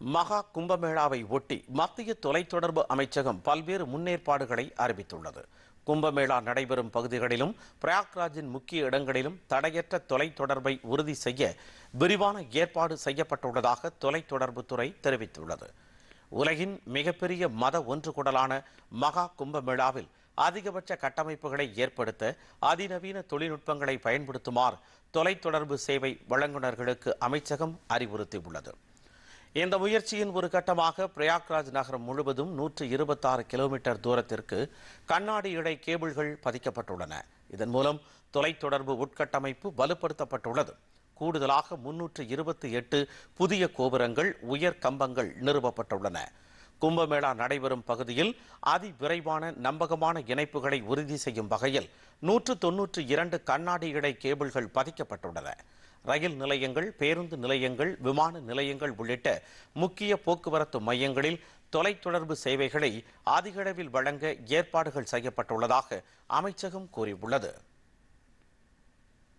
மகா கும்பமேளாவை ஒட்டி மத்திய தொலைத்தொடர்பு அமைச்சகம் பல்வேறு முன்னேற்பாடுகளை அறிவித்துள்ளது. கும்பமேளா நடைபெறும் பகுதிகளிலும் பிரயாக்ராஜின் முக்கிய இடங்களிலும் தடையற்ற தொலைத்தொடர்பை உறுதி செய்ய விரிவான ஏற்பாடு செய்யப்பட்டுள்ளதாக தொலைத்தொடர்புத்துறை தெரிவித்துள்ளது. உலகின் மிகப்பெரிய மத ஒன்றுகூடலான மகா கும்பமேளாவில் அதிகபட்ச கட்டமைப்புகளை ஏற்படுத்த அதிநவீன தொழில்நுட்பங்களை பயன்படுத்துமாறு தொலைத்தொடர்பு சேவை வழங்குநர்களுக்கு அமைச்சகம் அறிவுறுத்தியுள்ளது. இந்த முயற்சியின் ஒரு கட்டமாக பிரயாக்ராஜ் நகரம் முழுவதும் 126 கிலோமீட்டர் தூரத்திற்கு கண்ணாடி இழை கேபிள்கள் பதிக்கப்பட்டுள்ளன. இதன் மூலம் தொலைத்தொடர்பு உட்கட்டமைப்பு வலுப்படுத்தப்பட்டுள்ளது. கூடுதலாக 328 புதிய கோபுரங்கள், உயர் கம்பங்கள் நிறுவப்பட்டுள்ளன. கும்பமேளா நடைபெறும் பகுதியில் அதிவிரைவான நம்பகமான இணைப்புகளை உறுதி செய்யும் வகையில் 192 கண்ணாடி இழை கேபிள்கள் பதிக்கப்பட்டுள்ளன. ரயில் நிலையங்கள், பேருந்து நிலையங்கள், விமான நிலையங்கள் உள்ளிட்ட முக்கிய போக்குவரத்து மையங்களில் தொலைத்தொடர்பு சேவைகளை அதிக அளவில் வழங்க ஏற்பாடுகள் செய்யப்பட்டுள்ளதாக அமைச்சகம் கூறியுள்ளது.